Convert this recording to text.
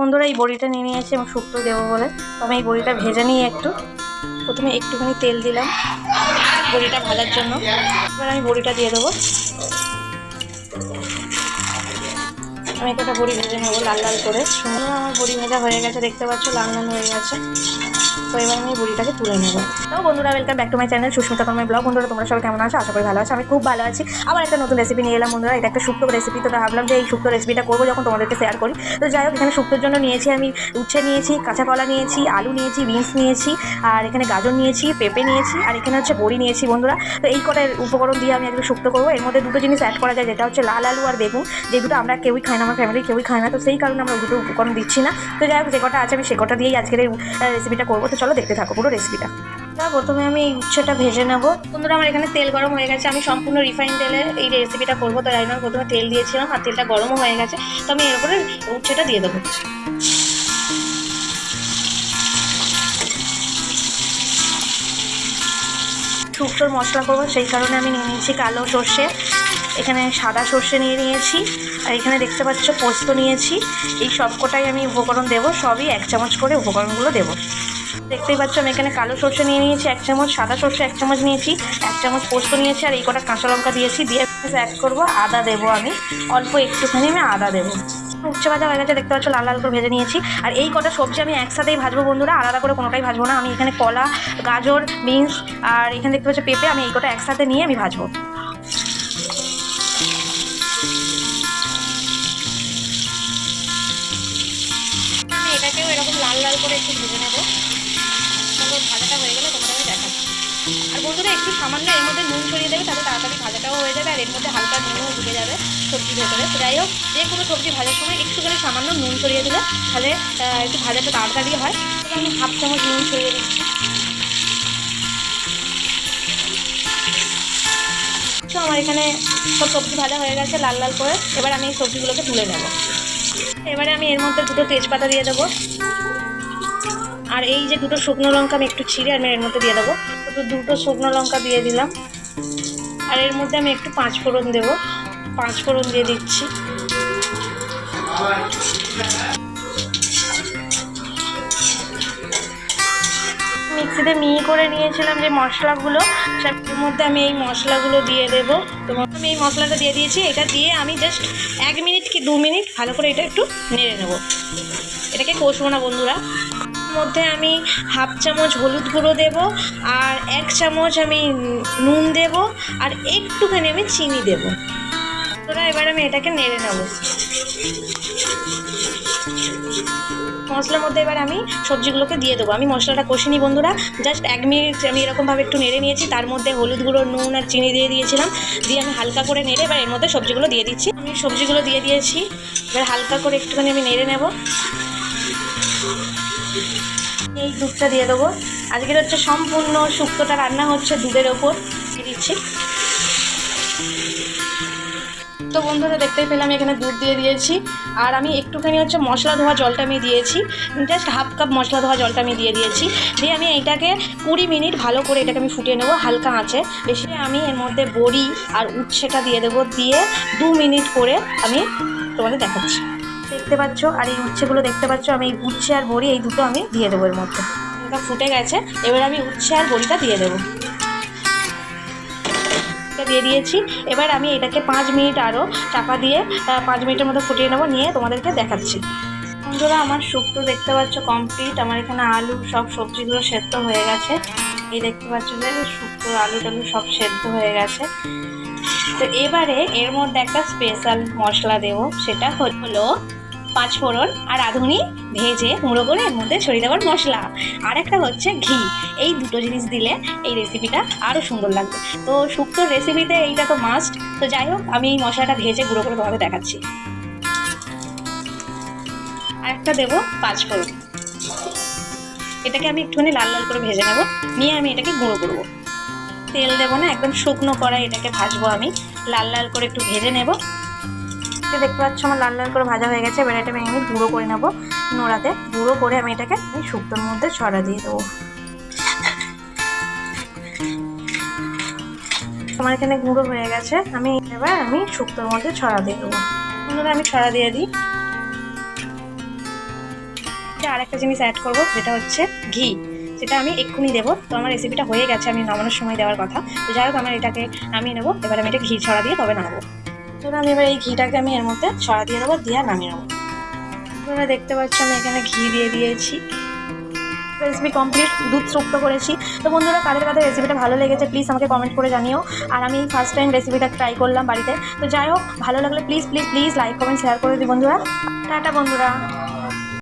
বন্ধুরা এই বড়িটা নিয়ে নিয়েছি এবং শুক্তো দেবো বলে। তো আমি এই বড়িটা ভেজে নিয়ে প্রথমে একটুখানি তেল দিলাম বড়িটা ভাজার জন্য। এবার আমি বড়িটা দিয়ে দেবো। আমি একটা বড়ি ভেজে নেবো লাল লাল করে। সুন্দর আমার বড়ি ভাজা হয়ে গেছে, দেখতে পাচ্ছ লাল লাল হয়ে গেছে। তো এবার আমি বড়িটাকে তুলে নেবো। তো বন্ধুরা welcome back to my channel Susmita Karmi vlog. বন্ধুরা তোমরা সবাই কেমন আছো? আশা করি ভালো আছো। আমি খুব ভালো আছি। আবার একটা নতুন রেসিপি নিয়ে এলাম বন্ধুরা। এটা একটা শুক্তো রেসিপি। তো ভাবলাম যে এই শুক্তো রেসিপিটা করবো যখন তোমাদেরকে শেয়ার করি। তো যাই হোক, এখানে শুক্তোর জন্য নিয়েছি আমি উচ্ছে নিয়েছি, কাঁচা কলা নিয়েছি, আলু নিয়েছি, বিনস নিয়েছি, আর এখানে গাজর নিয়েছি, পেঁপে নিয়েছি, আর এখানে হচ্ছে বড়ি নিয়েছি বন্ধুরা। তো এই কটা উপকরণ দিয়ে আমি একটা শুক্তো করবো। এর মধ্যে দুটো জিনিস অ্যাড করা যায়, যেটা হচ্ছে লাল আলু আর বেগুন। যে দুটো আমরা কেউই খাই না, আমার ফ্যামিলির কেউই খায় না। তো সেই কারণে আমরা দুটো উপকরণ দিচ্ছি না। তো যাই হোক, যে কটা আছে আমি সে কটা দিয়েই আজকের এই রেসিপিটা করবো। তো চলো দেখতে থাকো পুরো রেসিপিটা। প্রথমে আমি এই উচ্ছেটা ভেজে নেবো বন্ধুরা। আমার এখানে তেল গরম হয়ে গেছে। আমি সম্পূর্ণ রিফাইন তেলে এই রেসিপিটা করবো। তো তাই জন্য প্রথমে তেল দিয়েছিলাম আর তেলটা গরমও হয়ে গেছে। তো আমি এর উপরে উচ্ছেটা দিয়ে দেবো। শুক্তোর মশলা করবো, সেই কারণে আমি নিয়ে নিয়েছি কালো সর্ষে, এখানে সাদা সর্ষে নিয়ে নিয়েছি, আর এখানে দেখতে পাচ্ছ পোস্ত নিয়েছি। এই সবকটাই আমি উপকরণ দেবো, সবই 1 চামচ করে উপকরণগুলো দেবো। দেখতেই পাচ্ছ আমি এখানে কালো সর্ষে নিয়ে নিয়েছি 1 চামচ, সাদা সর্ষে 1 চামচ নিয়েছি, 1 চামচ পোস্ত নিয়েছি, আর এই কটা কাঁচা লঙ্কা দিয়েছি। দিয়ে অ্যাড করবো আদা দেবো, আমি অল্প একটুখানি আমি আদা দেবো। উচ্ছে ভাজা হয়ে গেছে, দেখতে পাচ্ছ লাল লাল করে ভেজে নিয়েছি। আর এই কটা সবজি আমি একসাথেই ভাজবো বন্ধুরা, আলাদা করে কোনোটাই ভাজবো না। আমি এখানে কলা, গাজর, বিনস আর এখানে দেখতে পাচ্ছ পেঁপে, আমি এই কটা একসাথে নিয়ে আমি ভাজবো। আমি এটাকেও এরকম লাল লাল করে একটু ভেজে নেবো। ভাজাটা হয়ে গেলে তোমাদের আমি দেখাচ্ছি। আর বন্ধুরা একটু সামান্য এর মধ্যে নুন ছড়িয়ে দেবে, তাহলে তাড়াতাড়ি ভাজাটাও হয়ে যাবে, আর এর মধ্যে হালকা নুনও ঢুকে যাবে সবজির ভেতরে। তো যাই হোক, যে কোনো সবজি ভাজার সময় একটুখানি সামান্য নুন ছড়িয়ে দিলে তাহলে একটু ভাজাটা তাড়াতাড়ি হয়। তো আমি 1/2 চামচ নুন ছড়িয়ে দিচ্ছি। তো আমার এখানে সব সবজি ভাজা হয়ে গেছে লাল লাল করে। এবার আমি এই সবজিগুলোকে তুলে নেব। এবারে আমি এর মধ্যে 2টো তেজপাতা দিয়ে দেবো, আর এই যে 2টো শুকনো লঙ্কা আমি একটু ছিঁড়ে আমি এর মধ্যে দিয়ে দেবো। তো 2টো শুকনো লঙ্কা দিয়ে দিলাম, আর এর মধ্যে আমি একটু 5 ফোড়ন দেবো। 5 ফোড়ন দিয়ে দিচ্ছি। মিক্সিতে মিহি করে নিয়েছিলাম যে মশলাগুলো, সেটার মধ্যে আমি এই মশলাগুলো দিয়ে দেবো। তো আমি এই মশলাটা দিয়ে দিয়েছি। এটা দিয়ে আমি জাস্ট 1 মিনিট কি 2 মিনিট ভালো করে এটা একটু নেড়ে নেবো। এটাকে কষবো না বন্ধুরা। মধ্যে আমি 1/2 চামচ হলুদ গুঁড়ো দেব, আর 1 চামচ আমি নুন দেব, আর একটুখানি আমি চিনি দেব। তোরা এবার আমি এটাকে নেড়ে নেব। মশলার মধ্যে এবার আমি সবজিগুলোকে দিয়ে দেবো। আমি মশলাটা কষিনি বন্ধুরা, জাস্ট 1 মিনিট আমি এরকমভাবে একটু নেড়ে নিয়েছি। তার মধ্যে হলুদ গুঁড়ো, নুন আর চিনি দিয়ে দিয়েছিলাম। দিয়ে আমি হালকা করে নেড়ে এবার এর মধ্যে সবজিগুলো দিয়ে দিচ্ছি। আমি সবজিগুলো দিয়ে দিয়েছি, এবার হালকা করে একটুখানি আমি নেড়ে নেব। এই দুধটা দিয়ে দেবো। আজকের হচ্ছে সম্পূর্ণ শুক্তোটা রান্না হচ্ছে দুধের ওপর দিয়ে দিচ্ছি। তো বন্ধুরা দেখতেই পেলাম এখানে দুধ দিয়ে দিয়েছি, আর আমি একটুখানি হচ্ছে মশলা ধোয়া জলটা আমি দিয়েছি, জাস্ট 1/2 কাপ মশলা ধোয়া জলটা আমি দিয়ে দিয়েছি। দিয়ে আমি এইটাকে 20 মিনিট ভালো করে এটাকে আমি ফুটিয়ে নেবো হালকা আঁচে। বেশি আমি এর মধ্যে বড়ি আর উচ্ছেটা দিয়ে দেবো, দিয়ে 2 মিনিট করে আমি তোমাদের দেখাচ্ছি। দেখতে পাচ্ছ, আর এই উচ্ছেগুলো দেখতে পাচ্ছ, আমি এই উচ্ছে আর বড়ি এই দুটো আমি দিয়ে দেবো এর মধ্যে। এটা ফুটে গেছে, এবার আমি উচ্ছে আর বড়িটা দিয়ে দেবো। দিয়ে দিয়েছি। এবার আমি এটাকে 5 মিনিট আরও চাপা দিয়ে 5 মিনিটের মতো ফুটিয়ে নেবো, নিয়ে তোমাদেরকে দেখাচ্ছি। বন্ধুরা আমার শুক্তো দেখতে পাচ্ছ কমপ্লিট। আমার এখানে আলু সব সবজিগুলো সেদ্ধ হয়ে গেছে। এই দেখতে পাচ্ছ যে শুক্তো আলু টালু সব সেদ্ধ হয়ে গেছে। তো এবারে এর মধ্যে একটা স্পেশাল মশলা দেব, সেটা হলো 5 ফোড়ন আর রাঁধুনি ভেজে গুঁড়ো করে এর মধ্যে ছড়িয়ে দেওয়ার মশলা, আর একটা হচ্ছে ঘি। এই দুটো জিনিস দিলে এই রেসিপিটা আরও সুন্দর লাগবে। তো শুক্তোর রেসিপিতে এইটা তো মাস্ট। তো যাই হোক, আমি এই মশলাটা ভেজে গুঁড়ো করে তোমাদের দেখাচ্ছি। আর একটা দেবো 5 ফোড়ন। এটাকে আমি একটুখানি লাল লাল করে ভেজে নেব, নিয়ে আমি এটাকে গুঁড়ো করবো। তেল দেবো না, একদম শুকনো কড়াই এটাকে ভাজবো। আমি লাল লাল করে একটু ভেজে নেব। দেখতে পাচ্ছ আমার লাল লাল করে ভাজা হয়ে গেছে। এবার এটা আমি গুঁড়ো করে নেবো নোড়াতে। গুঁড়ো করে আমি এটাকে শুক্তোর মধ্যে ছড়া দিয়ে দেবো। আমার এখানে গুঁড়ো হয়ে গেছে, এবার আমি শুক্তোর মধ্যে ছড়া দিয়ে দেবো। বন্ধুরা আমি ছড়া দিয়ে দিই। আরেকটা জিনিস অ্যাড করব, যেটা হচ্ছে ঘি, সেটা আমি এক্ষুনি দেবো। তো আমার রেসিপিটা হয়ে গেছে, আমি নামানোর সময় দেওয়ার কথা। তো যাই হোক, আমার এটাকে নামিয়ে নেবো। এবার আমি এটা ঘি ছড়া দিয়ে তবে নামাবো। তো আমি এবার এই ঘিটাকে আমি এর মধ্যে ছড়া দিয়ে দেবো, দিয়ে নামিয়ে নেবো। তোমরা দেখতে পাচ্ছ আমি এখানে ঘি দিয়ে দিয়েছি। রেসিপি কমপ্লিট, দুধ শুক্তো করেছি। তো বন্ধুরা, কাদের কাদের রেসিপিটা ভালো লেগেছে প্লিজ আমাকে কমেন্ট করে জানিও। আর আমি ফার্স্ট টাইম রেসিপিটা ট্রাই করলাম বাড়িতে। তো যাই হোক, ভালো লাগলে please please please like comment share করে দিই বন্ধুরা। টাটা বন্ধুরা।